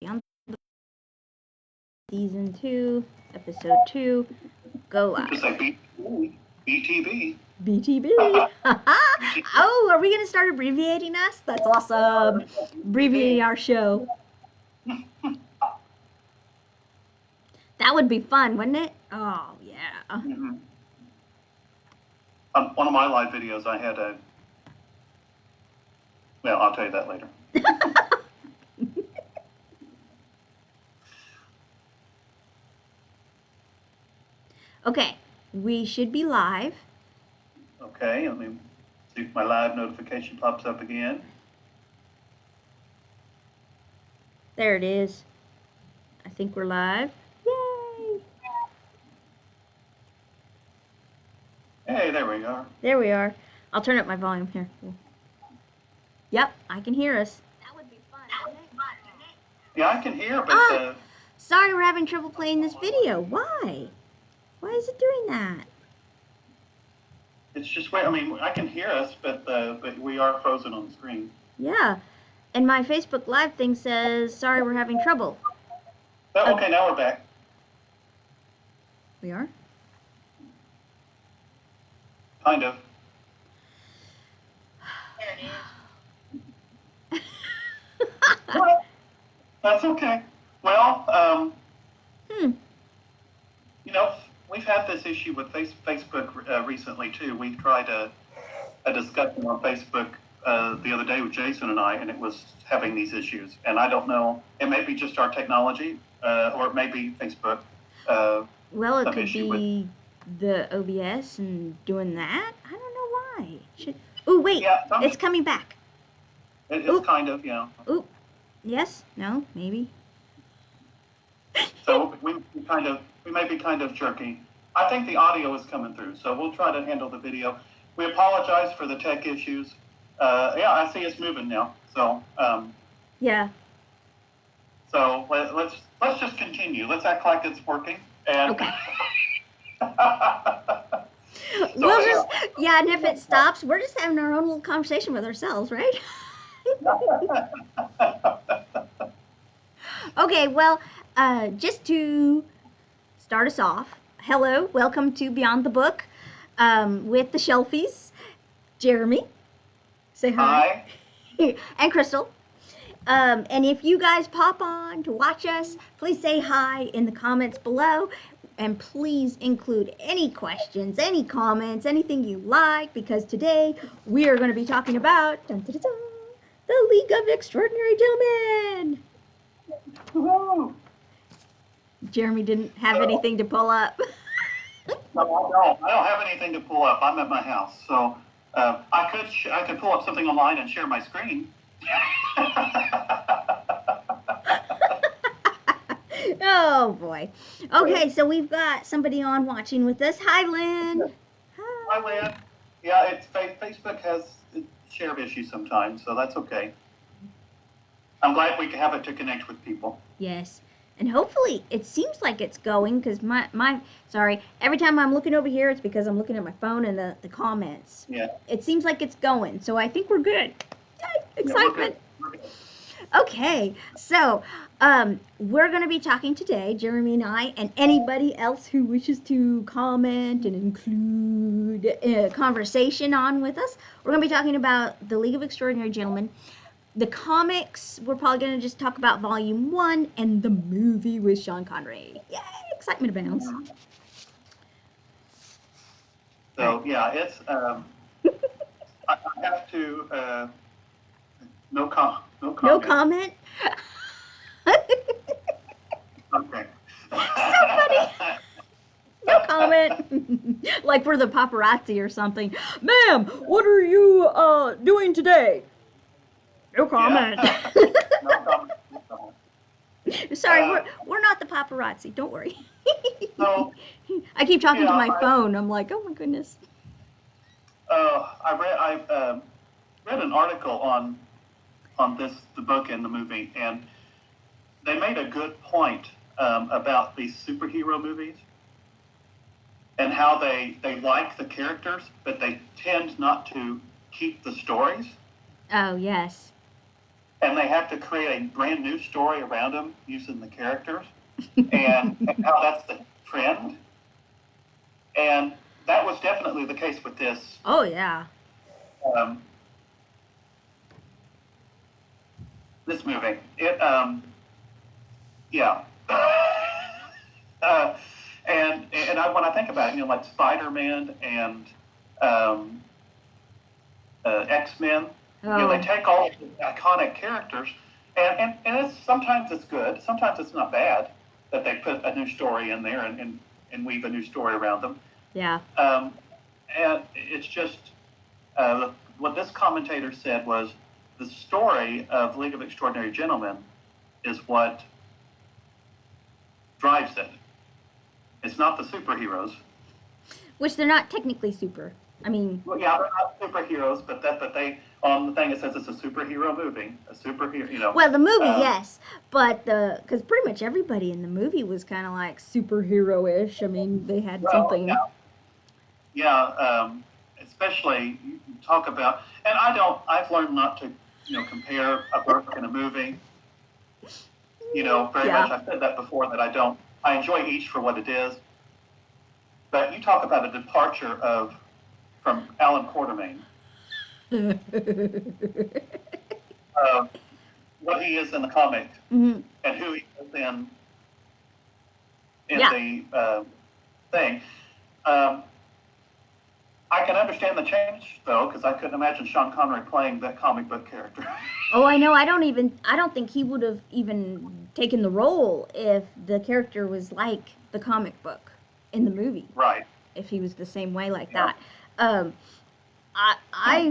on Season 2, Episode 2, go live. Just like BTB. BTB. Oh, are we going to start abbreviating us? That's awesome. Abbreviating our show. That would be fun, wouldn't it? Oh, yeah. Mm-hmm. One of my live videos, I had a... Well, I'll tell you that later. Okay, we should be live. Okay, let me see if my live notification pops up again. There it is. I think we're live. Yay! Hey, there we are. There we are. I'll turn up my volume here. Yep, I can hear us. That would be fun, wouldn't it? Yeah, I can hear, but... Sorry, we're having trouble playing this video. Why? Why is it doing that? It's just weird. I mean, I can hear us, but we are frozen on the screen. Yeah, and my Facebook Live thing says, sorry, we're having trouble. Oh, okay, now we're back. We are? Kind of. There it is. That's okay. Well, you know, we've had this issue with Facebook recently, too. We tried a discussion on Facebook the other day with Jason and I, and it was having these issues. And I don't know, it may be just our technology, or it may be Facebook. Well, it could be the OBS and doing that. I don't know why. Oh, wait, yeah, it's coming back. It's kind of, yeah. Oop. Yes? No? Maybe? So we may be kind of jerky. I think the audio is coming through, so we'll try to handle the video. We apologize for the tech issues. Yeah, I see it's moving now. So yeah. So let's just continue. Let's act like it's working. And okay. We'll just and if it stops, we're just having our own little conversation with ourselves, right? Okay, well, just to start us off, hello, welcome to Beyond the Book with the Shelfies, Jeremy, say hi, and Crystal. And if you guys pop on to watch us, please say hi in the comments below, and please include any questions, any comments, anything you like, because today we are going to be talking about the League of Extraordinary Gentlemen. Woo-hoo. Jeremy didn't have anything to pull up. No, I don't have anything to pull up. I'm at my house, so I could pull up something online and share my screen. Oh boy. Okay, so we've got somebody on watching with us. Hi, Lynn. Hi, Lynn. Yeah, it's Facebook has share issues sometimes, so that's okay. I'm glad we can have it to connect with people. Yes. And hopefully it seems like it's going, because sorry, every time I'm looking over here, it's because I'm looking at my phone and the comments. Yeah. It seems like it's going, so I think we're good. Yay, excitement. Yeah, we're good. Okay, so we're going to be talking today, Jeremy and I, and anybody else who wishes to comment and include a conversation on with us. We're going to be talking about the League of Extraordinary Gentlemen. The comics, we're probably going to just talk about Volume 1 and the movie with Sean Connery. Yay, excitement abounds. So, yeah, it's, I have to, no comment. No comment? Okay. So funny. No comment. Like we're the paparazzi or something. Ma'am, what are you doing today? No comment. Yeah. No comment. Sorry, we're not the paparazzi. Don't worry. So, I keep talking to my phone. I'm like, oh my goodness. I read an article on the book and the movie, and they made a good point about these superhero movies and how they like the characters, but they tend not to keep the stories. Oh, yes. and they have to create a brand new story around him using the characters, and how that's the trend. And that was definitely the case with this. Oh, yeah. This movie. Yeah. And when I think about it, like Spider-Man and X-Men, they take all of the iconic characters, and sometimes it's good, sometimes it's not bad that they put a new story in there and weave a new story around them. Yeah. And it's just what this commentator said was the story of League of Extraordinary Gentlemen is what drives it. It's not the superheroes. Which they're not technically super. I mean. Well, yeah, they're not superheroes, but they on the thing it says it's a superhero movie, a superhero. Well, the movie, yes, but because pretty much everybody in the movie was kind of like superhero-ish. I mean, they had something. Yeah, especially you talk about, and I've learned not to compare a book and a movie. Very much. I've said that before that I enjoy each for what it is. But you talk about a departure from Alan Quartermain. What he is in the comic and who he is in the thing. I can understand the change though, because I couldn't imagine Sean Connery playing that comic book character. Oh, I know. I don't think he would have even taken the role if the character was like the comic book in the movie. Right. If he was the same way like that. I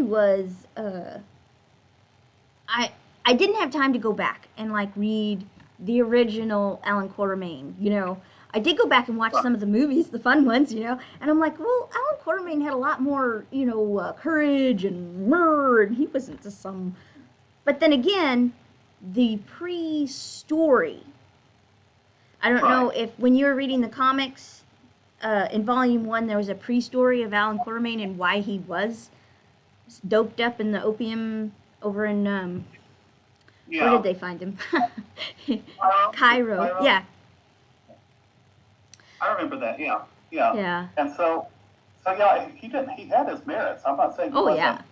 was I didn't have time to go back and like read the original Alan Quartermain, I did go back and watch some of the movies, the fun ones, and I'm like, well, Alan Quartermain had a lot more, courage and and he wasn't just some. But then again, the pre-story. I don't know if when you were reading the comics, in Volume 1, there was a pre-story of Alan Quartermain and why he was doped up in the opium over in, where did they find him? Cairo. Yeah. I remember that, yeah. And so yeah, he had his merits. I'm not saying he wasn't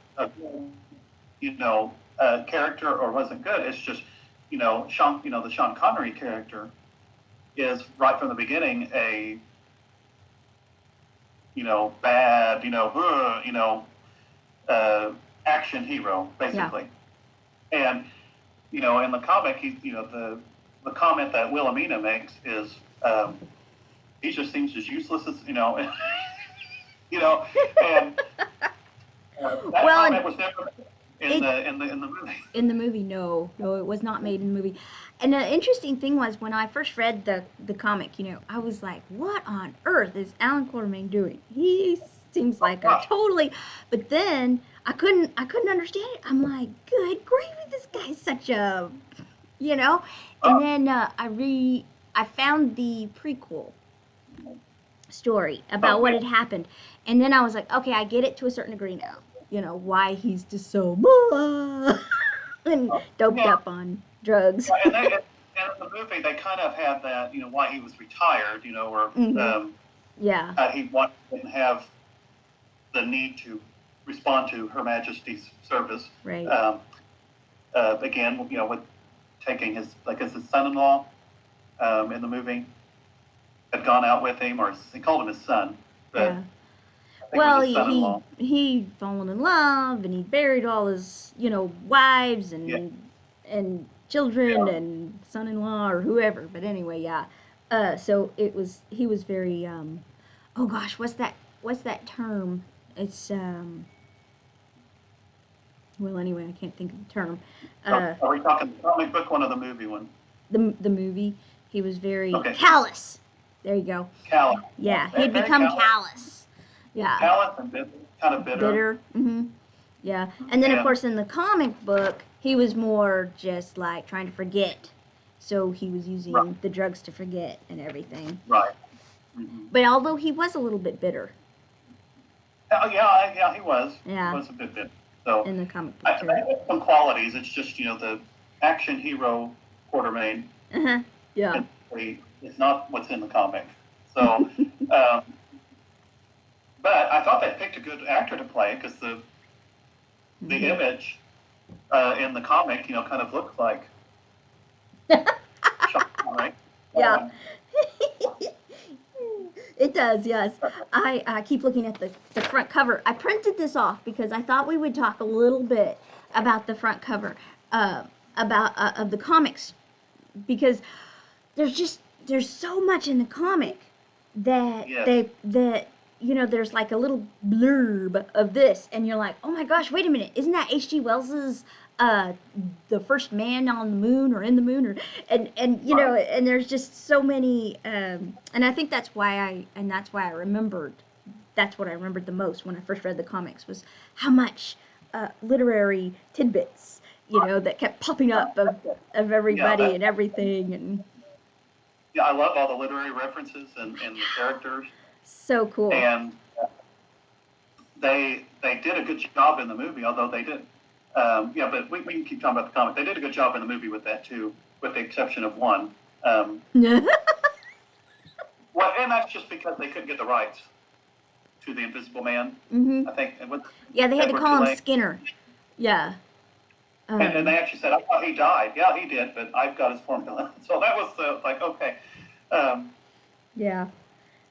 a character or wasn't good. It's just, the Sean Connery character is right from the beginning a bad, action hero, basically. Yeah. And, in the comic, the comment that Wilhelmina makes is, he just seems as useless as, and that comment was never in the movie. In the movie, no, it was not made in the movie. And the interesting thing was when I first read the comic, I was like, what on earth is Alan Quartermain doing? He seems like a totally. But then I couldn't understand it. I'm like, good gravy, this guy's such a, And then I found the prequel story about what had happened, and then I was like, okay, I get it to a certain degree now. Why he's just so and doped up on drugs. And in the movie, they kind of had that, why he was retired, or he didn't have the need to respond to Her Majesty's service. Right. Again, with taking his son-in-law in the movie had gone out with him, or he called him his son. But well, he fallen in love, and he buried all his, wives and children and son-in-law or whoever. But anyway, so he was very, oh gosh, what's that term? It's well, anyway, I can't think of the term. Are we talking the comic book one or the movie one? The movie. He was very callous. There you go. Callous. Yeah, he'd become callous. Yeah. Callous and kind of bitter. Bitter. Mm-hmm. Yeah. And then, of course, in the comic book, he was more just like trying to forget. So he was using the drugs to forget and everything. Right. Mm-hmm. But although he was a little bit bitter. Yeah, he was. Yeah. He was a bit bitter. So in the comic book. I have some qualities. It's just, the action hero Quartermain. Yeah. It's not what's in the comic. So, but I thought they picked a good actor to play because the image in the comic, kind of looked like Sean, right? Yeah. It does, yes. I keep looking at the front cover. I printed this off because I thought we would talk a little bit about the front cover of the comics, because there's so much in the comic that there's like a little blurb of this, and you're like, oh my gosh, wait a minute, isn't that H.G. Wells's the first man on the moon or in the moon, or and and there's just so many, and I think that's why I remembered. That's what I remembered the most when I first read the comics, was how much literary tidbits that kept popping up of everybody and everything. And yeah, I love all the literary references and the characters. So cool. And they did a good job in the movie, although they did. But we can keep talking about the comic. They did a good job in the movie with that too, with the exception of one. Well, and that's just because they couldn't get the rights to the Invisible Man. Mm-hmm. I think. Yeah, they had to call him Skinner. Yeah. And they actually said, I thought he died. Yeah, he did, but I've got his formula. So that was like, okay. Yeah.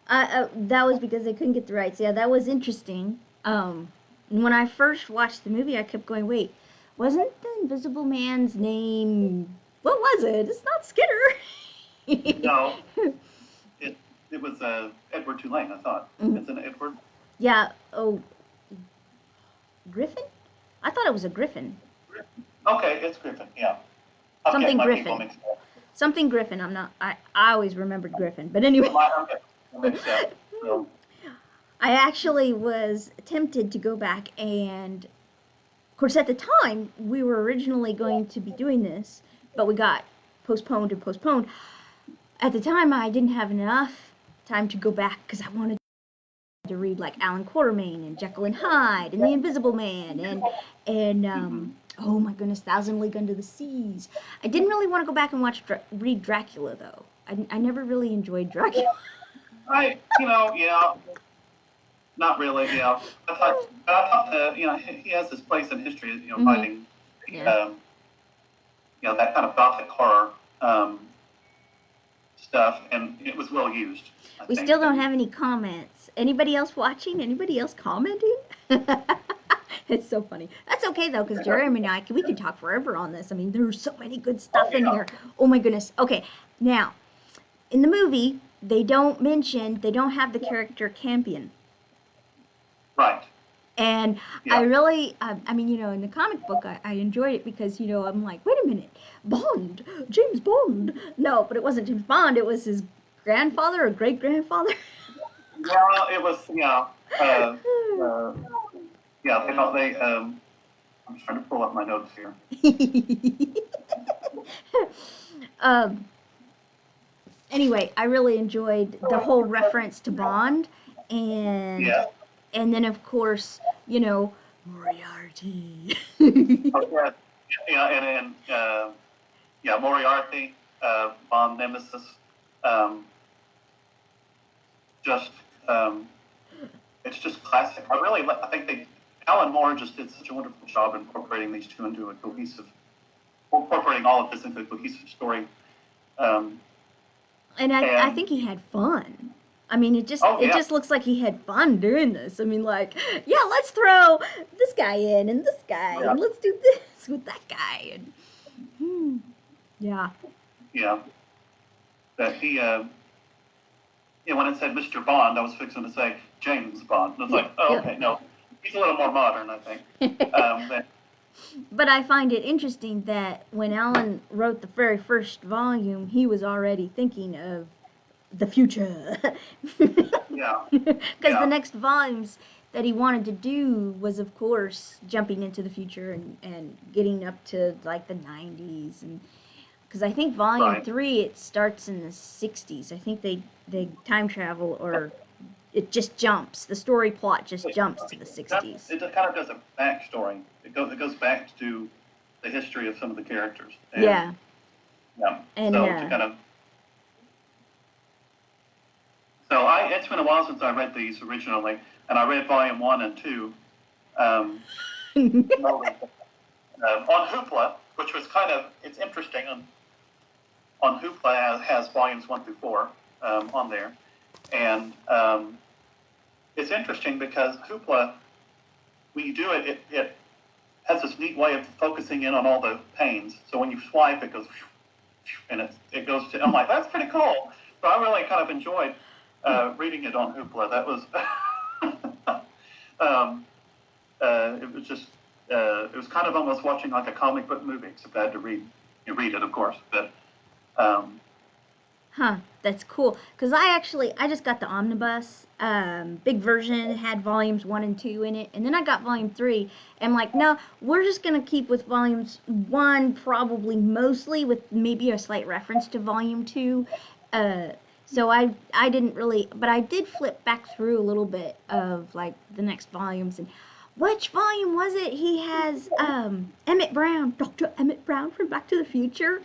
That was because they couldn't get the rights. Yeah, that was interesting. When I first watched the movie, I kept going, wait, wasn't the Invisible Man's name, what was it? It's not Skinner. No. It was Edward Tulane, I thought. Mm-hmm. It's an Edward. Yeah. Oh, Griffin? I thought it was a Griffin. Okay, it's Griffin. Yeah. Something Griffin. Something Griffin. I always remembered Griffin, but anyway. I actually was tempted to go back, and of course at the time we were originally going to be doing this, but we got postponed. At the time I didn't have enough time to go back because I wanted to read like Alan Quartermain and Jekyll and Hyde and the Invisible Man and oh my goodness, Thousand League Under the Seas. I didn't really want to go back and read Dracula though. I never really enjoyed Dracula. Yeah. Not really, yeah. I thought he has this place in history, mm-hmm. Fighting, that kind of gothic horror stuff, and it was well used. We still don't have any comments. Anybody else watching? Anybody else commenting? It's so funny. That's okay though, because Jeremy and I, we can talk forever on this. I mean, there's so many good stuff in here. Oh my goodness. Okay, now, in the movie, they don't have the character Campion. Right. And I really, I mean, in the comic book, I enjoyed it because, I'm like, wait a minute, Bond, James Bond. No, but it wasn't James Bond. It was his grandfather or great-grandfather. Well, it was, I'm trying to pull up my notes here. Anyway, I really enjoyed the whole reference to Bond, and then of course, Moriarty. Moriarty, Bond nemesis. It's just classic. I think Alan Moore just did such a wonderful job incorporating these two into incorporating all of this into a cohesive story. And I think he had fun. I mean, it just looks like he had fun doing this. I mean, like, let's throw this guy in and this guy, and let's do this with that guy, and Yeah. That he, when it said Mr. Bond, I was fixing to say James Bond. And I was like, okay, no, he's a little more modern, I think. But I find it interesting that when Alan wrote the very first volume, he was already thinking of the future. Because the next volumes that he wanted to do was, of course, jumping into the future and getting up to like the 90s, and because I think volume 3 it starts in the 60s. I think they time travel, or it just jumps. The story plot just jumps to the 60s. It kind of does a backstory. It goes back to the history of some of the characters. And, yeah. And so to kind of. So it's been a while since I read these originally, and I read volume 1 and 2 on Hoopla, which was it's interesting. On Hoopla has volumes 1 through 4 on there, and it's interesting because Hoopla, when you do it, it has this neat way of focusing in on all the panes. So when you swipe, it goes, and it goes to. I'm like, that's pretty cool. So I really kind of enjoyed reading it on Hoopla. That was, it was just, it was kind of almost watching like a comic book movie, except I had to read it, of course. But that's cool. Because I just got the omnibus, big version. It had volumes 1 and 2 in it, and then I got volume 3. And I'm like, no, we're just gonna keep with volumes 1, probably mostly, with maybe a slight reference to volume 2. So I didn't really, but I did flip back through a little bit of like the next volumes. And which volume was it? He has Emmett Brown, Dr. Emmett Brown from Back to the Future.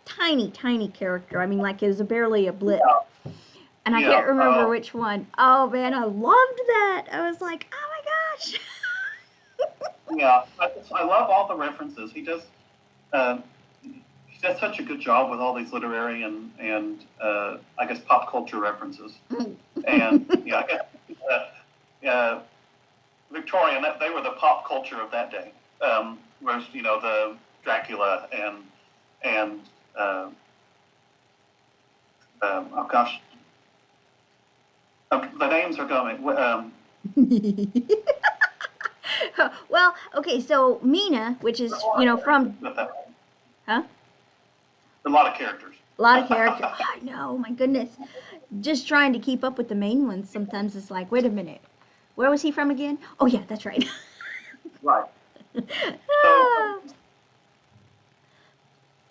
Tiny character. I mean, like, it was barely a blip. And I can't remember which one. Oh man, I loved that. I was like, oh my gosh. Yeah, I love all the references. He does such a good job with all these literary and I guess pop culture references. And I guess Victorian, they were the pop culture of that day. Whereas the Dracula and oh gosh, the names are going. Well, okay, so Mina, which is from, huh? A lot of characters. A lot of characters. I know, my goodness. Just trying to keep up with the main ones. Sometimes it's like, wait a minute, where was he from again? Oh yeah, that's right. Right.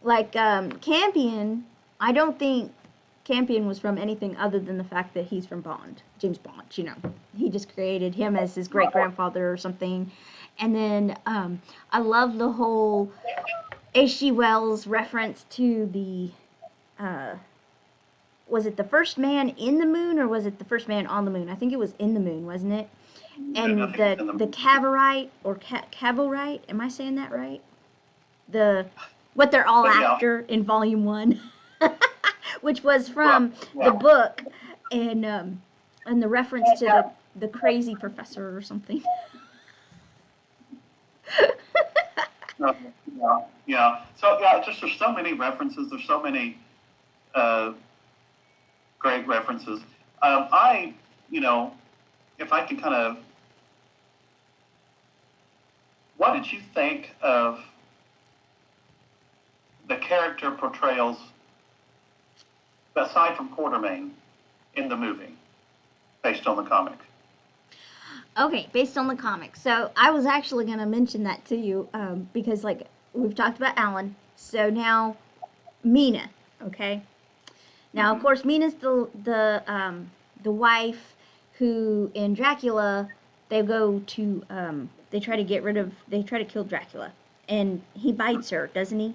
Like Campion, I don't think Campion was from anything other than the fact that he's from Bond, James Bond. He just created him as his great grandfather or something. And then I love the whole H.G. Wells reference to the, was it the first man in the moon or was it the first man on the moon? I think it was in the moon, wasn't it? And the Cavorite or Cavorite, am I saying that right? What they're all after in volume 1, which was from the book, and the reference to the crazy professor or something. Yeah. So just there's so many references. There's so many great references. If I can kind of, what did you think of the character portrayals, aside from Quartermain, in the movie, based on the comic? Okay, based on the comic. So I was actually going to mention that to you because, like, we've talked about Alan. So now Mina, okay? Now, of course, Mina's the wife who, in Dracula, they go to, they try to kill Dracula. And he bites her, doesn't he?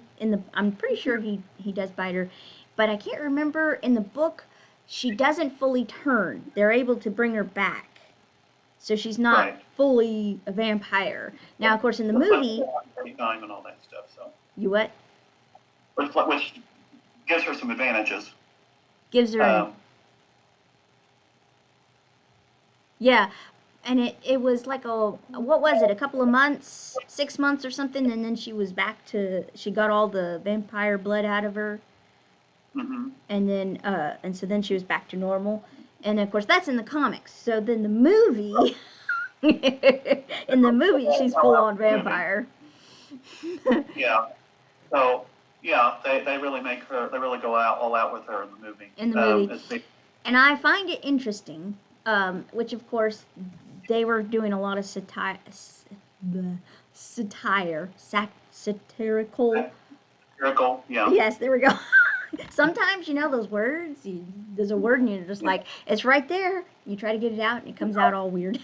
I'm pretty sure he does bite her. But I can't remember, in the book, she doesn't fully turn. They're able to bring her back. So she's not fully a vampire. Now, of course, in the movie... Time and all that stuff, so. You what? Which gives her some advantages. Gives her... Yeah. And it was like what was it, a couple of months, 6 months or something, and then she was back to, she got all the vampire blood out of her. Mm-hmm. And then, and so then she was back to normal. And of course, that's in the comics. So then the movie, in the movie, she's full on vampire. Yeah. So, yeah, they really make her, they really go all out with her in the movie. In the movie. And I find it interesting, which of course, they were doing a lot of satirical. Satirical, yeah. Yes, there we go. Sometimes, those words, there's a word and you're just like, it's right there. You try to get it out and it comes out all weird.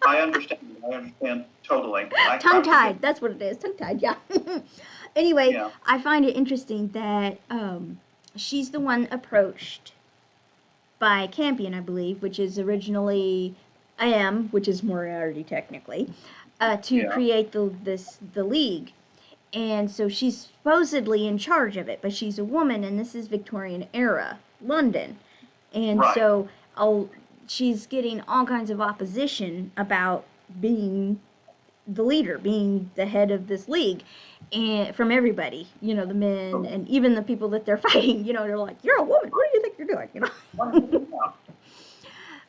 I understand. Totally. Tongue-tied. That's what it is. Tongue-tied. Yeah. Anyway, Yeah. I find it interesting that she's the one approached by Campion, I believe, which is originally M, which is Moriarty technically, to create the League. And so she's supposedly in charge of it, but she's a woman, and this is Victorian era London. And so she's getting all kinds of opposition about being the leader, being the head of this league, and from everybody, the men and even the people that they're fighting. They're like, "You're a woman. What do you think you're doing?"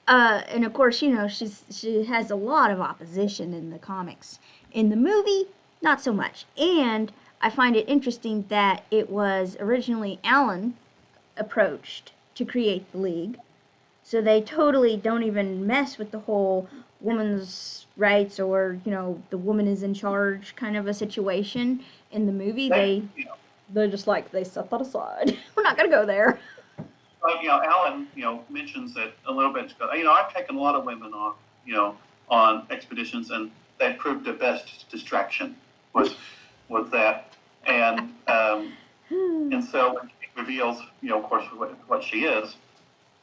And of course, she has a lot of opposition in the comics. In the movie, not so much. And I find it interesting that it was originally Alan approached to create the League. So they totally don't even mess with the whole woman's rights or, the woman is in charge kind of a situation in the movie. They're just like, they set that aside. We're not going to go there. But, Alan, mentions it a little bit. I've taken a lot of women off, on expeditions, and that proved the best distraction was that. And and so when she reveals, of course, what she is,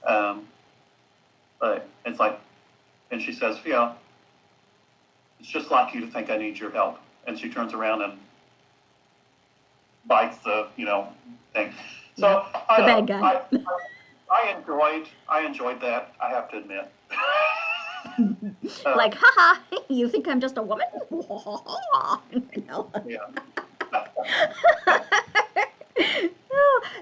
but it's like, and she says, it's just like you to think I need your help. And she turns around and bites the, thing. So the bad guy. I enjoyed that, I have to admit. Like, haha, you think I'm just a woman? Yeah.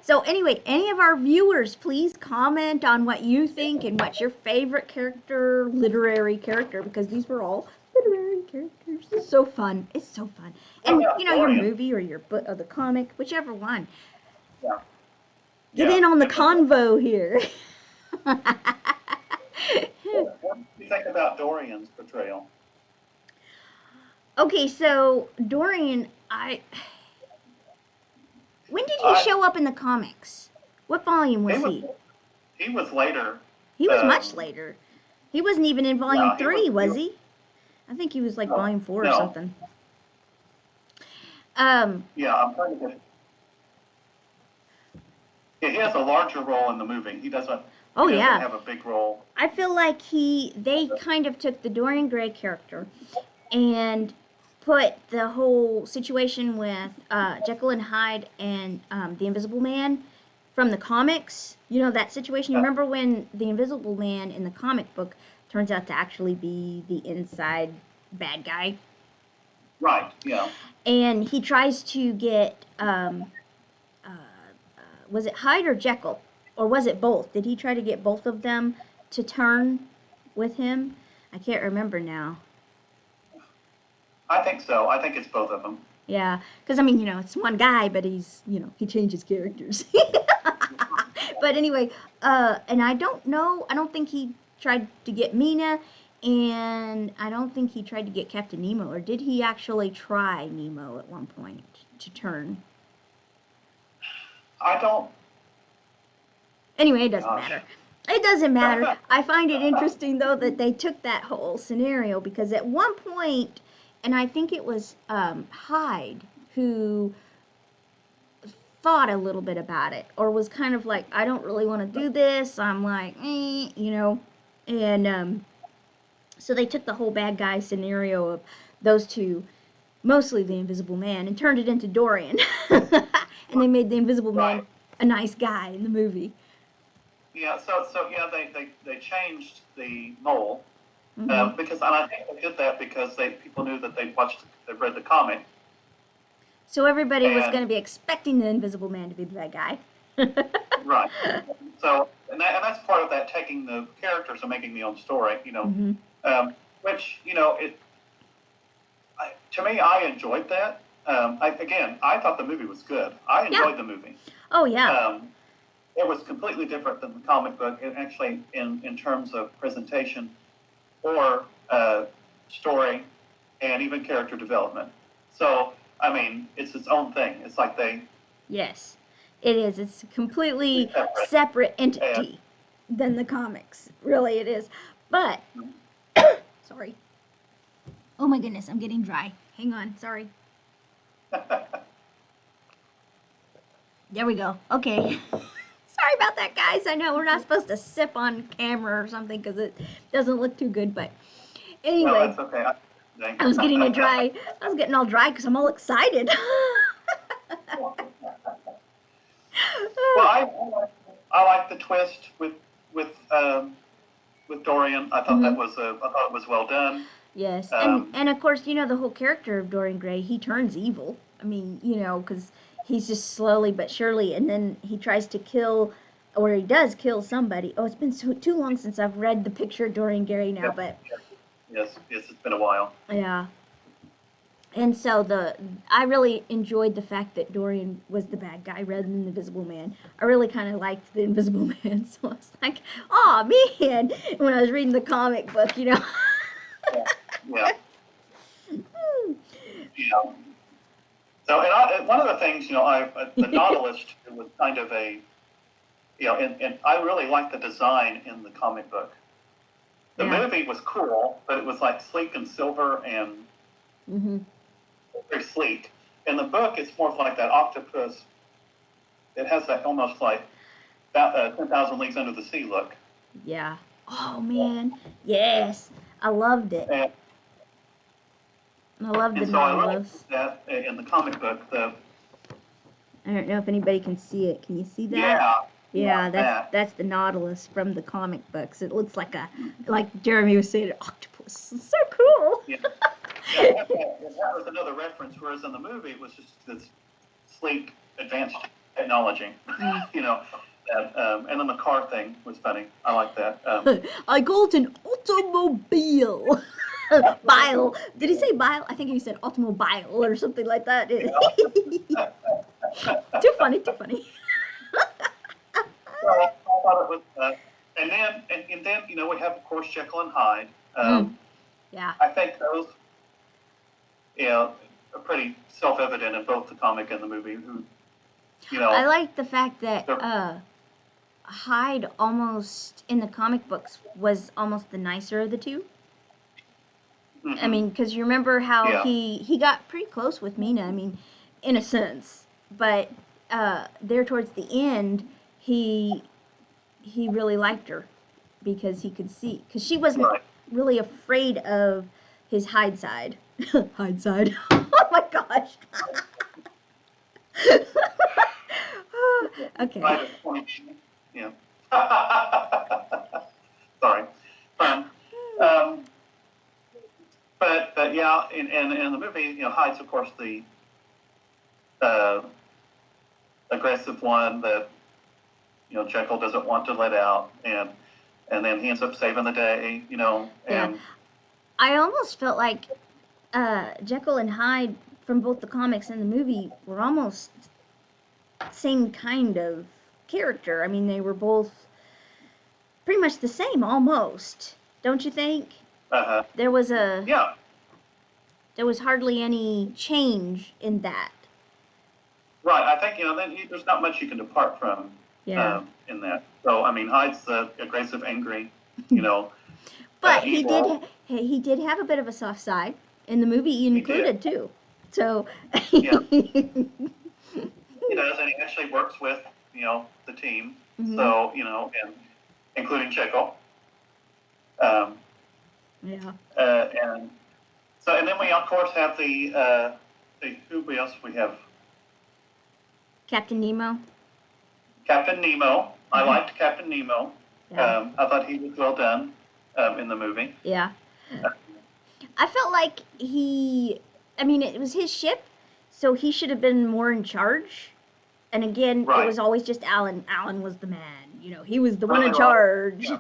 So anyway, any of our viewers, please comment on what you think and what's your favorite character, literary character, because these were all literary characters. It's so fun. It's so fun. And, your movie or your book or the comic, whichever one. Yeah. Get in on the convo here. What do you think about Dorian's portrayal? Okay, so Dorian, when did he show up in the comics? What volume was he? He was later. He was much later. He wasn't even in volume 3, was he? I think he was like volume 4 or something. I'm trying to get. Yeah, he has a larger role in the movie. He doesn't. He doesn't have a big role. I feel like they kind of took the Dorian Gray character and put the whole situation with Jekyll and Hyde and the Invisible Man from the comics. That situation. You remember when the Invisible Man in the comic book turns out to actually be the inside bad guy? Right. Yeah. And he tries to get was it Hyde or Jekyll, or was it both? Did he try to get both of them to turn with him? I can't remember now. I think so. I think it's both of them. Yeah, because it's one guy, but he's, he changes characters. But anyway, and I don't know. I don't think he tried to get Mina, and I don't think he tried to get Captain Nemo, or did he actually try Nemo at one point to turn? I don't. Anyway, it doesn't matter. It doesn't matter. I find it interesting, though, that they took that whole scenario, because at one point, and I think it was Hyde who thought a little bit about it, or was kind of like, I don't really want to do this. I'm like, and so they took the whole bad guy scenario of those two, mostly the Invisible Man, and turned it into Dorian. And they made the Invisible Man a nice guy in the movie. Yeah, so they changed the mole because, and I think they did that because people knew that they read the comic. So everybody was going to be expecting the Invisible Man to be the bad guy. Right. So and that's part of that, taking the characters and making the own story. Which to me, I enjoyed that. I thought the movie was good. I enjoyed the movie. Oh yeah. It was completely different than the comic book, actually, in terms of presentation or story and even character development. So, it's its own thing. It's like they... Yes, it is. It's a completely separate entity than the comics. Really, it is. But, sorry. Oh my goodness, I'm getting dry. Hang on, sorry. There we go. Okay. Sorry about that, guys. I know we're not supposed to sip on camera or something because it doesn't look too good, but anyway. No, that's okay. I was getting it dry. I was getting all dry because I'm all excited. Well, I like the twist with Dorian. I thought I thought it was well done. Yes, and of course, you know, the whole character of Dorian Gray, he turns evil. I mean, you know, because he's just slowly but surely, and then he tries to kill, or he does kill somebody. Oh, it's been too long since I've read the picture of Dorian Gray now, but yes, it's been a while. Yeah. And so I really enjoyed the fact that Dorian was the bad guy rather than the Invisible Man. I really kind of liked the Invisible Man, so I was like, oh man, when I was reading the comic book, you know. Yeah. Yeah. So, and one of the things, you know, the Nautilus was kind of a, you know, and I really liked the design in the comic book. The movie was cool, but it was like sleek and silver and very sleek. In the book, it's more like that octopus. It has that almost like 10,000 Leagues Under the Sea look. Yeah. Oh man, yes, I loved it. I loved the Nautilus. I really that in the comic book, I don't know if anybody can see it. Can you see that? Yeah. Yeah, that's the Nautilus from the comic books. It looks like like Jeremy was saying, an octopus. It's so cool. Yeah. Yeah, that was another reference, whereas in the movie it was just this sleek, advanced technology. You know, and then the car thing was funny. I like that. I called it an automobile. Bile. Did he say bile? I think he said automobile or something like that. Too funny, too funny. So I thought it was, and then you know we have of course Jekyll and Hyde. Yeah. I think those, you know, are pretty self-evident in both the comic and the movie. Who, you know, I like the fact that Hyde almost in the comic books was almost the nicer of the two. I mean, because you remember how he got pretty close with Mina. I mean, in a sense, but there towards the end, he really liked her because he could see, because she wasn't really afraid of his Hyde side. Hyde side. Oh my gosh. Okay. Yeah. Sorry. But yeah, in the movie, you know, Hyde's of course the aggressive one that, you know, Jekyll doesn't want to let out, and then he ends up saving the day, you know. And yeah. I almost felt like Jekyll and Hyde from both the comics and the movie were almost same kind of character. I mean, they were both pretty much the same, almost. Don't you think? There was there was hardly any change in that. Right. I think, you know, then there's not much you can depart from in that. So I mean, Hyde's aggressive, angry, you know. But he did have a bit of a soft side in the movie. He included too. So yeah. He does, and he actually works with, you know, the team. So, you know, and including Jekyll. And so, and then we of course have the who else we have? Captain Nemo. Captain Nemo. I liked Captain Nemo. Yeah. I thought he was well done in the movie. Yeah. I felt like I mean, it was his ship, so he should have been more in charge. And again, it was always just Alan. Alan was the man. You know, he was the one in charge. Yeah.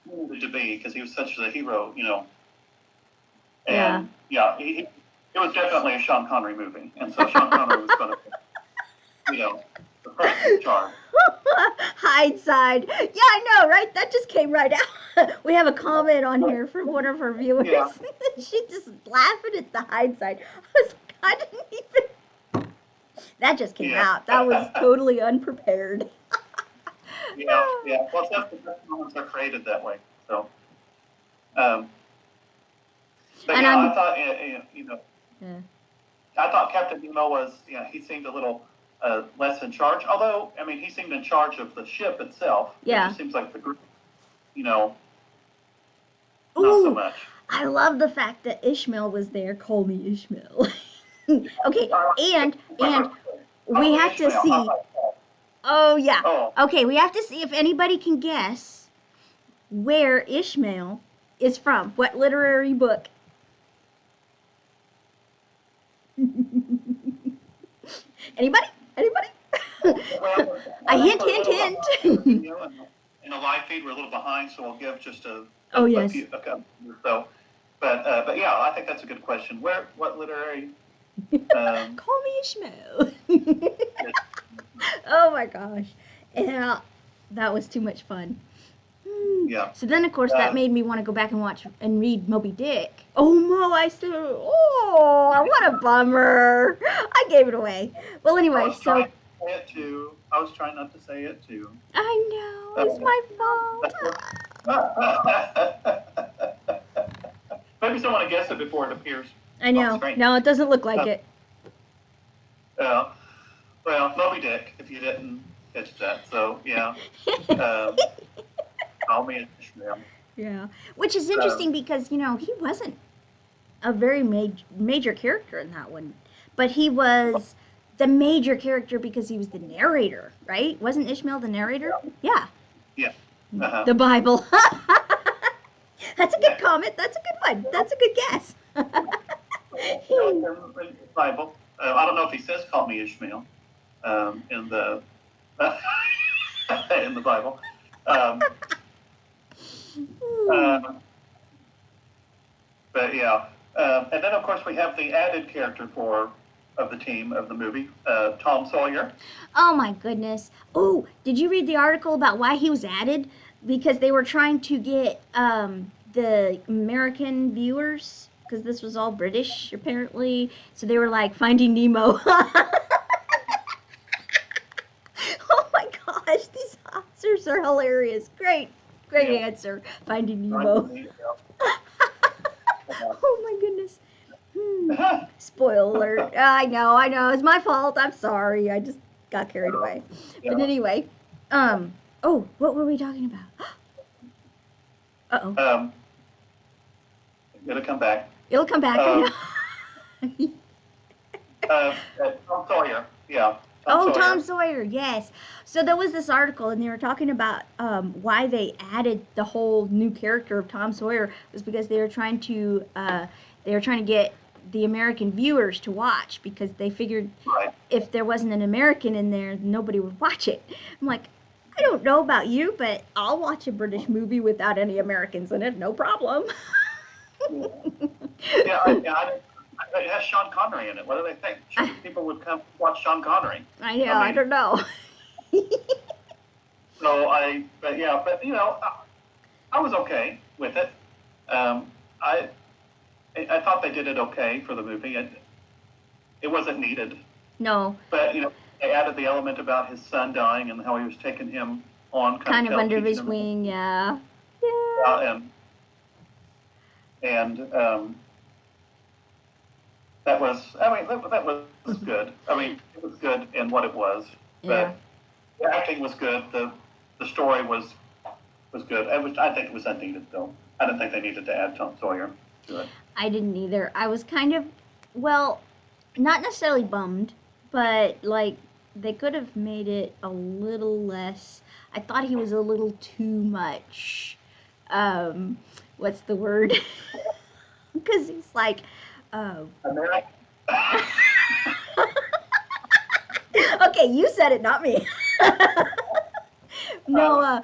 He needed to be, because he was such a hero, you know. And it was definitely a Sean Connery movie, and so Sean Connery was going to, you know, the person in charge. Hyde side. Yeah, I know, right? That just came right out. We have a comment on here from one of our viewers. Yeah. She just laughing at the Hyde side. I didn't even. That just came out. That was totally unprepared. Yeah. Well, that's the best moments are created that way. So, But And yeah, I'm, I thought yeah. I thought Captain Nemo was he seemed a little less in charge. Although I mean he seemed in charge of the ship itself. Yeah. It just seems like the group, not so Ooh, much. I love the fact that Ishmael was there. Call me Ishmael. Okay, and we have to see. Oh yeah. Oh, Okay, we have to see if anybody can guess where Ishmael is from. What literary book? Anybody? Anybody? well, A hint, we're a hint, little hint. behind, in the live feed, we're a little behind, so we'll give just Oh, yes. few, a couple. So, but yeah, I think that's a good question. What literary? Call me Ishmael. Oh my gosh. Yeah, that was too much fun. Yeah. So then, of course, that made me want to go back and watch and read Moby Dick. Oh, I still. Oh, what a bummer. I gave it away. Well, anyway, I was trying to say it too. I was trying not to say it too. I know, it's my fault. Maybe someone will guess it before it appears. I know. No, it doesn't look like it. Well, Moby Dick, if you didn't catch that. So, yeah. Call me Ishmael. Yeah. Which is interesting because, he wasn't a very major character in that one. But he was the major character because he was the narrator, right? Wasn't Ishmael the narrator? Yeah. Yeah. The Bible. That's a good comment. That's a good one. That's a good guess. Bible. I don't know if he says "call me Ishmael" in the in the Bible. But yeah, and then of course we have the added character of the team of the movie, Tom Sawyer. Oh my goodness. Oh, did you read the article about why he was added? Because they were trying to get the American viewers, because this was all British apparently, so they were like Finding Nemo. Oh my gosh, these answers are hilarious. Great answer. Finding Nemo. Oh my goodness. Spoiler alert. I know. It's my fault. I'm sorry. I just got carried away. But anyway, oh, what were we talking about? Uh-oh. It'll come back. It'll come back. Tom Sawyer. Yeah. Tom Sawyer, yes. So there was this article, and they were talking about why they added the whole new character of Tom Sawyer was because they were trying to get the American viewers to watch because they figured if there wasn't an American in there, nobody would watch it. I'm like, I don't know about you, but I'll watch a British movie without any Americans in it, no problem. It has Sean Connery in it. What do they think? People would come watch Sean Connery. I know. I don't know. I was okay with it. I thought they did it okay for the movie. It wasn't needed. No. But they added the element about his son dying and how he was taking him on kind of under his wing. Yeah. And that was good. I mean, it was good in what it was. But the acting was good. The story was good. I think it was unneeded, though. I didn't think they needed to add Tom Sawyer to it. I didn't either. I was kind of, well, not necessarily bummed, but like they could have made it a little less. I thought he was a little too much. What's the word? Because he's like, American. Okay, you said it, not me. No,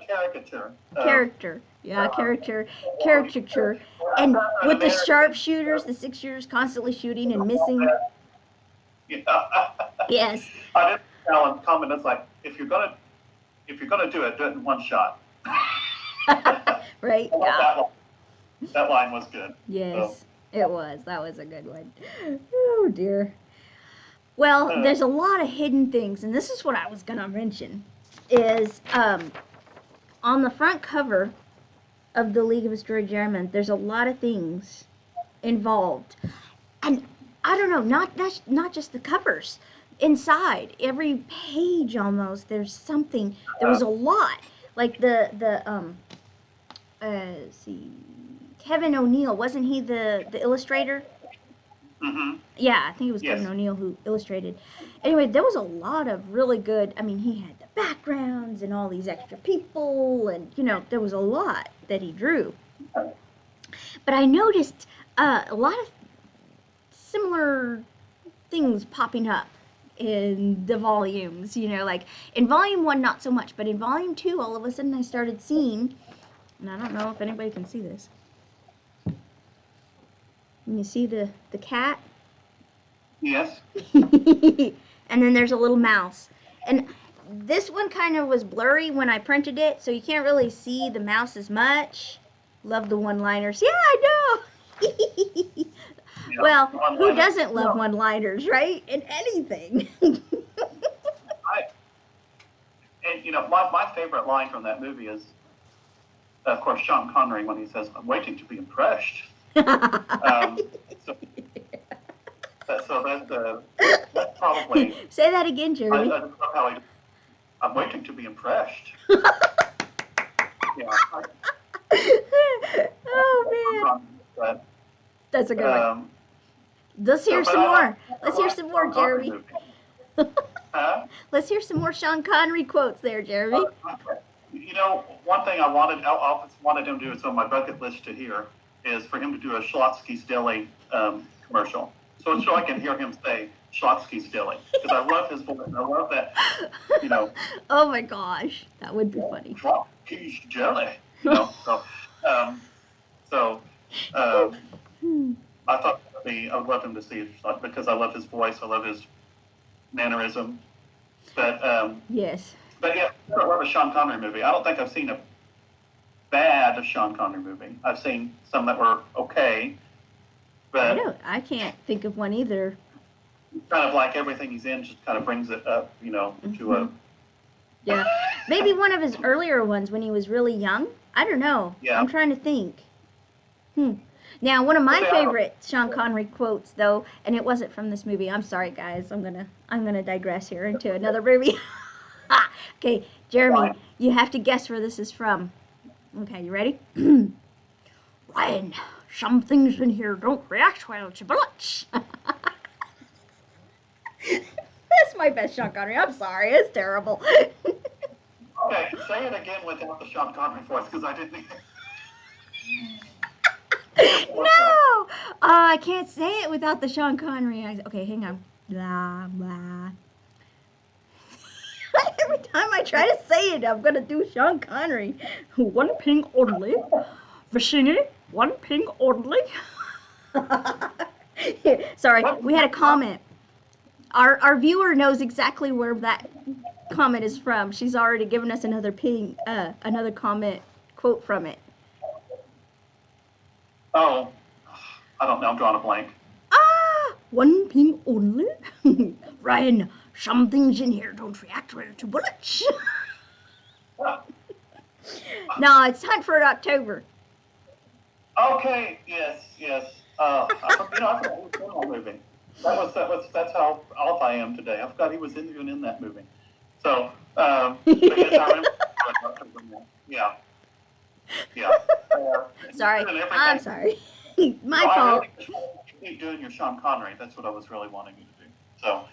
caricature. Character. Yeah, caricature. And with the sharpshooters, the 6-shooters constantly shooting and missing. Yes. I did tell him comment like if you're gonna do it in one shot. Right. Yeah. That line was good. Yes, it was. That was a good one. Oh dear. Well, there's a lot of hidden things, and this is what I was gonna mention. Is on the front cover of the League of Extraordinary. There's a lot of things involved, and I don't know, not just the covers. Inside every page, almost there's something. There was a lot, like let's see, Kevin O'Neill, wasn't he the illustrator? Mm-hmm. Yeah, I think it was Yes. Kevin O'Neill who illustrated. Anyway, there was a lot of really good. I mean, he had the backgrounds and all these extra people, and there was a lot that he drew. But I noticed a lot of similar things popping up in the volumes. Like in volume 1, not so much, but in volume 2, all of a sudden I started seeing, and I don't know if anybody can see this. Can you see the cat? Yes. And then there's a little mouse. And this one kind of was blurry when I printed it, so you can't really see the mouse as much. Love the one-liners. Yeah, I know. Yeah, well, who one-liners. doesn't love one-liners, right? In anything. And my favorite line from that movie is, of course, Sean Connery when he says, "I'm waiting to be impressed." So that's probably. Say that again, Jeremy. I'm waiting to be impressed. Yeah. Oh man. That's a good one. Let's hear some more. Let's hear some more, Jeremy. Let's hear some more Sean Connery quotes there, Jeremy. One thing I wanted him to do, it's on my bucket list to hear, is for him to do a Schlotsky's Deli commercial. So I can hear him say Schlotsky's Deli. Because I love his voice. I love that, Oh my gosh. That would be funny. Schlotsky's Deli. I thought I would love him to see it because I love his voice. I love his mannerism. But yes. But yeah, I love a Sean Connery movie. I don't think I've seen a bad Sean Connery movie. I've seen some that were okay, but I can't think of one either. Kind of like everything he's in just kind of brings it up, to a. Yeah, maybe one of his earlier ones when he was really young. I don't know. Yeah. I'm trying to think. Now, one of my favorite Sean Connery quotes, though, and it wasn't from this movie. I'm sorry, guys. I'm gonna digress here into another movie. Okay, Jeremy, you have to guess where this is from. Okay, you ready? Ryan, some things in here don't react well to bullets. That's my best Sean Connery. I'm sorry, it's terrible. Okay, say it again without the Sean Connery voice, because I didn't. No! I can't say it without the Sean Connery. Okay, hang on. Blah, blah. Every time I try to say it, I'm going to do Sean Connery. One ping only. Vicini, one ping only. Sorry, we had a comment. Our viewer knows exactly where that comment is from. She's already given us another ping, another comment quote from it. Oh, I don't know. I'm drawing a blank. One ping only? Ryan, some things in here don't react well to bullets. No, it's Hunt for October. Okay, yes. I forgot he was in that movie. That's how off I am today. I forgot he was even in that movie. So, but yes, I remember. Yeah. Sorry, I'm sorry. My fault. You keep doing your Sean Connery. That's what I was really wanting you to do. So,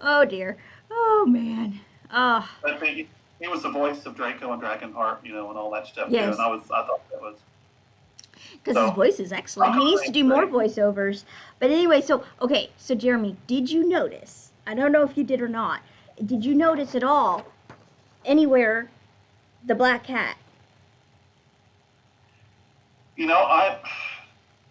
Oh dear. Oh man. Oh. But he was the voice of Draco and Dragonheart, and all that stuff yes. too. And I thought that was. Because his voice is excellent. He needs to do more voiceovers. But anyway, so Jeremy, did you notice? I don't know if you did or not. Did you notice at all anywhere the black cat?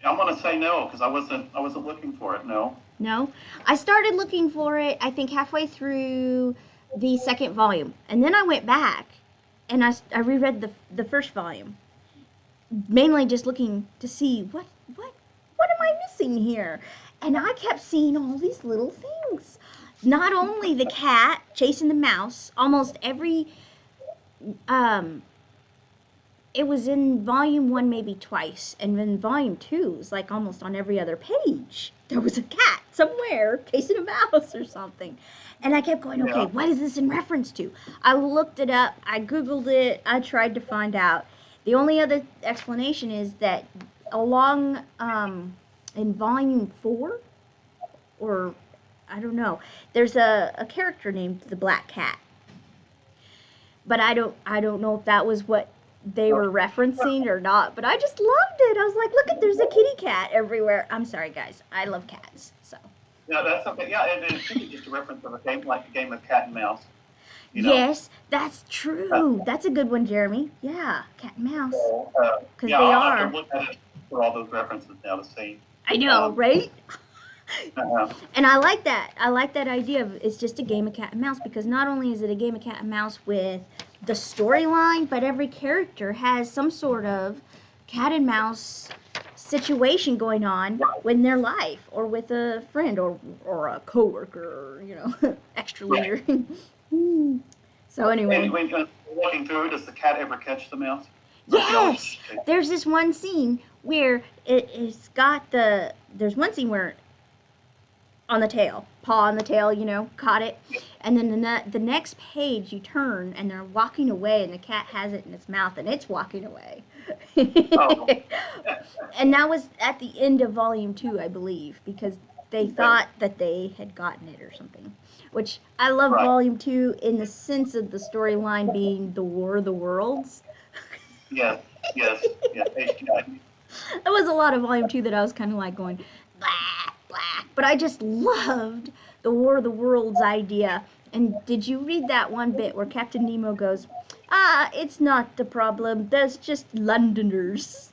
I'm going to say no because I wasn't looking for it. No. No, I started looking for it. I think halfway through the second volume, and then I went back and I reread the first volume, mainly just looking to see what am I missing here, and I kept seeing all these little things. not only the cat chasing the mouse, almost every it was in volume 1 maybe twice, and in volume 2 it was like almost on every other page there was a cat somewhere chasing a mouse or something. And I kept going, okay, what is this in reference to? I looked it up, I googled it, I tried to find out. The only other explanation is that along in volume 4, or I don't know, there's a character named the Black Cat, but I don't know if that was what they were referencing or not, but I just loved it. I was like, look, there's a kitty cat everywhere. I'm sorry, guys, I love cats, so. Yeah, that's okay. Yeah, it's just a reference of a game, like a game of cat and mouse. You know? Yes, that's true. That's a good one, Jeremy. Yeah, cat and mouse. Because yeah, they I'll are. have to look at it for all those references now to see. I know, right? And I like that. I like that idea of it's just a game of cat and mouse, because not only is it a game of cat and mouse with the storyline, but every character has some sort of cat and mouse situation going on in their life, or with a friend, or a coworker, you know, extra leader. So anyway. And when you're looking through, does the cat ever catch the mouse? Yes! There's this one scene where it's got there's one scene where on the tail, paw on the tail, you know, caught it. And then the next page you turn and they're walking away and the cat has it in its mouth and it's walking away. Oh. And that was at the end of volume 2, I believe, because they thought that they had gotten it or something. Which I love volume 2 in the sense of the storyline being the War of the Worlds. Yes. There was a lot of volume 2 that I was kind of like going, blah, blah. But I just loved the War of the Worlds idea. And did you read that one bit where Captain Nemo goes, it's not the problem, there's just Londoners.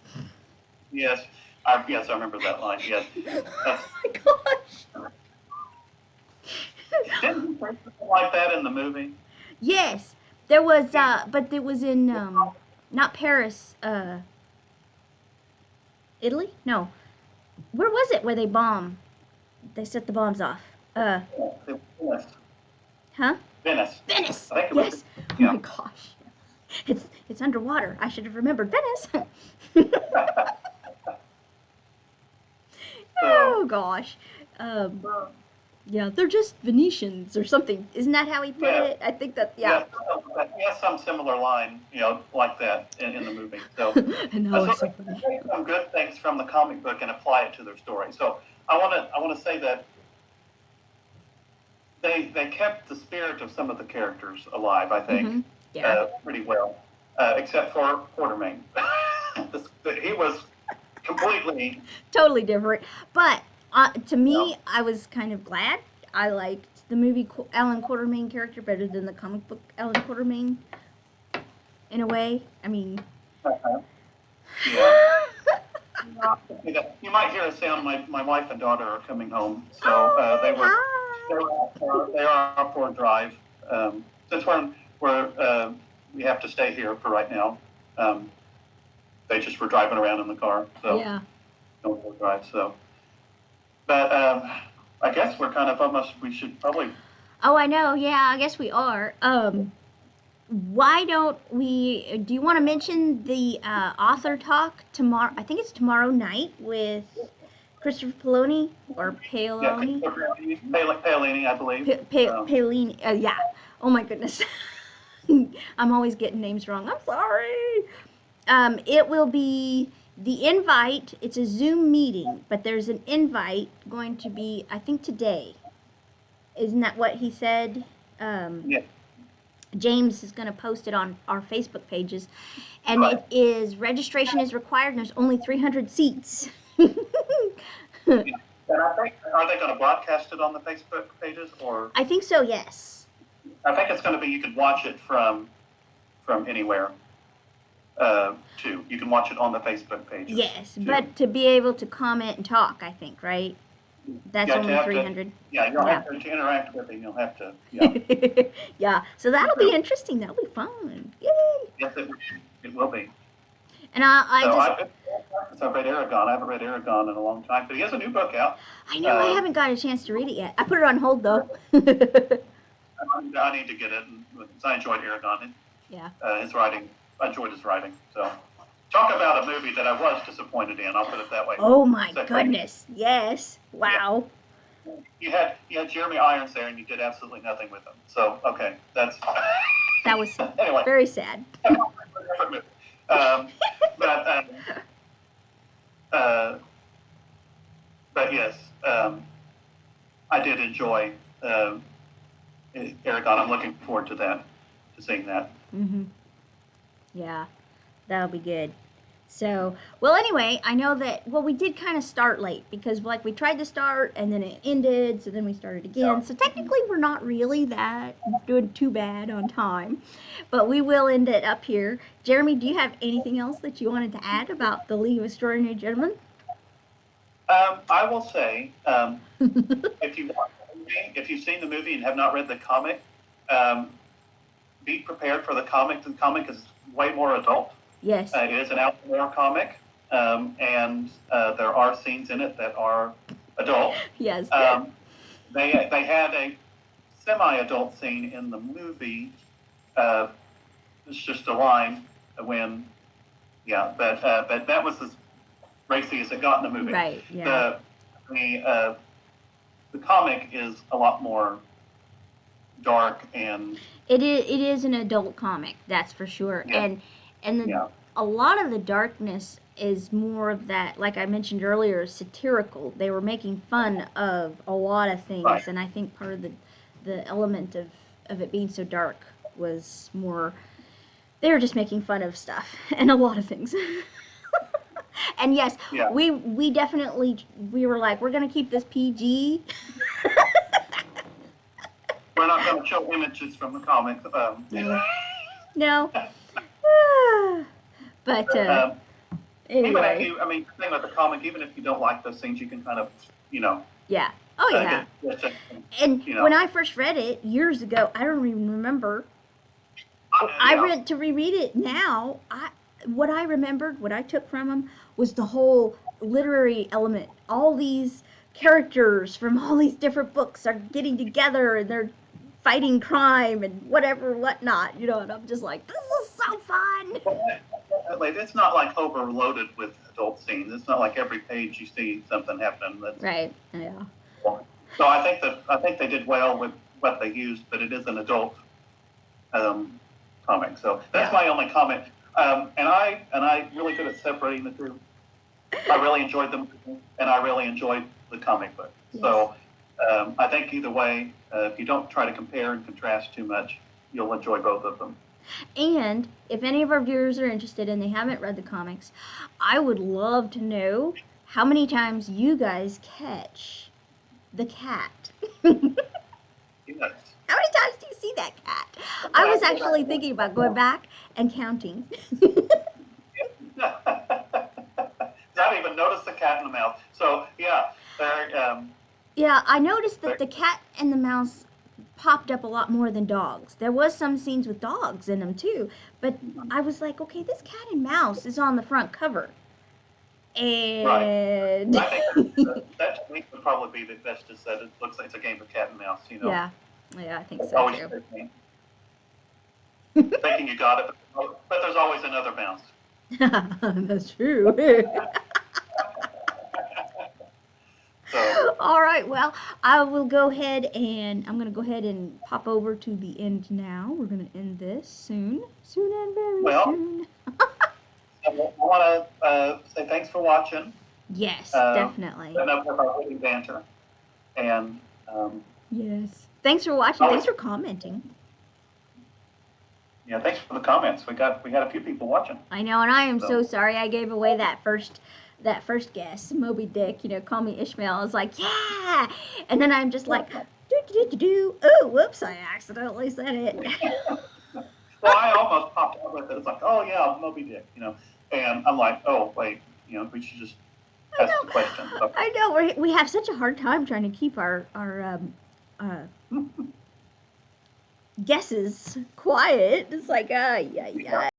Yes, I remember that line, yes. Oh my gosh. Didn't you say something like that in the movie? Yes, there was, but it was in, not Paris, Italy? No. Where was it where they bombed? They set the bombs off. Venice. Huh? Venice. Venice. I think it yes. was, yeah. Oh my gosh. It's underwater. I should have remembered Venice. Oh gosh. Yeah, they're just Venetians or something. Isn't that how he put it? I think that, yeah. Yeah, some similar line, you know, like that in the movie. So, so take some good things from the comic book and apply it to their story. So I want to say that they kept the spirit of some of the characters alive, I think, pretty well, except for Quartermain. He was completely totally different. But to me, I was kind of glad. I liked the movie Alan Quartermain character better than the comic book Alan Quartermain, in a way. I mean... Yeah. You might hear a sound. My wife and daughter are coming home, so they are up for a drive. Since we have to stay here for right now, they just were driving around in the car, so yeah. No drive. So, but I guess we're kind of almost. We should probably. Oh, I know. Yeah, I guess we are. Why don't we? Do you want to mention the author talk tomorrow? I think it's tomorrow night with Christopher Paolini or Paolini. Yeah, Paolini, I believe. Paolini. Yeah. Oh my goodness. I'm always getting names wrong. I'm sorry. It will be the invite. It's a Zoom meeting, but there's an invite going to be, I think, today. Isn't that what he said? Yeah. James is going to post it on our Facebook pages, and it is registration is required, and there's only 300 seats. And I think, are they going to broadcast it on the Facebook pages, or? I think so. Yes. I think it's going to be. You can watch it from anywhere. Too. You can watch it on the Facebook pages. Yes, too. But to be able to comment and talk, I think, right? That's only 300. You'll have to interact with it. You'll have to. Yeah. Yeah. So that'll be interesting. That'll be fun. Yay! Yes, it will be. And I've read Aragon. I haven't read Aragon in a long time, but he has a new book out. I know I haven't got a chance to read it yet. I put it on hold though. I need to get it. I enjoyed Aragon. Yeah. His writing. I enjoyed his writing. So, talk about a movie that I was disappointed in. I'll put it that way. Oh my goodness! Yes. Wow. Yeah. You had Jeremy Irons there, and you did absolutely nothing with him. So, okay, that's. That was anyway. Very sad. But yes, I did enjoy Aragon. I'm looking forward to seeing that. Mhm. Yeah, that'll be good. So, well, anyway, I know that, well, we did kind of start late because, like, we tried to start and then it ended, so then we started again. So, technically, we're not really doing too bad on time, but we will end it up here. Jeremy, do you have anything else that you wanted to add about the League of Extraordinary Gentlemen? I will say, if you've seen the movie and have not read the comic, be prepared for the comic. The comic is way more adult. Yes. It is an outdoor comic, and there are scenes in it that are adult. Yes. They had a semi-adult scene in the movie. It's just a line when, but that was as racy as it got in the movie. Right. Yeah. The comic is a lot more dark and. It is an adult comic, that's for sure. Yeah. A lot of the darkness is more of that, like I mentioned earlier, satirical. They were making fun of a lot of things, right. And I think part of the element of it being so dark was more, they were just making fun of stuff and a lot of things. And yes, we definitely, we were like, we're going to keep this PG. We're not going to show images from the comics. No. But anyway. Even the thing with the comic, even if you don't like those things, you can kind of, Yeah. Oh, yeah. When I first read it years ago, I don't even remember. I went to reread it now. What I remembered, what I took from them, was the whole literary element. All these characters from all these different books are getting together and they're fighting crime and whatnot, and I'm just like, this is so fun. It's not like overloaded with adult scenes. It's not like every page you see something happening. Right. Yeah. So I think they did well with what they used, but it is an adult comic. So that's my only comment. And I really good at separating the two. I really enjoyed them, and I really enjoyed the comic book. Yes. So I think either way, if you don't try to compare and contrast too much, you'll enjoy both of them. And if any of our viewers are interested and they haven't read the comics, I would love to know how many times you guys catch the cat. Yes. How many times do you see that cat? I was actually thinking about going back and counting. Not even noticed the cat and the mouse. So yeah, yeah, I noticed that the cat and the mouse popped up a lot more than dogs. There was some scenes with dogs in them too, but I was like, okay, this cat and mouse is on the front cover. And right. I think that would probably be the best, is that it looks like it's a game of cat and mouse, Yeah, I think so too. Thinking you got it, but there's always another mouse. That's true. So. All right, well, I will go ahead and I'm going to go ahead and pop over to the end now. We're going to end this soon and very soon. I want to say thanks for watching. Yes, definitely. Enough of our witty banter. And yes, thanks for watching. Thanks for commenting. Yeah, thanks for the comments. We had a few people watching. I know, and I am so sorry I gave away that first guess, Moby Dick. Call me Ishmael. I was like, yeah, and then I'm just like, do. Oh, whoops! I accidentally said it. Well, I almost popped out with it. It's like, oh yeah, Moby Dick, and I'm like, oh wait, we should just ask the question. Okay. I know we have such a hard time trying to keep our guesses quiet. It's like, yeah.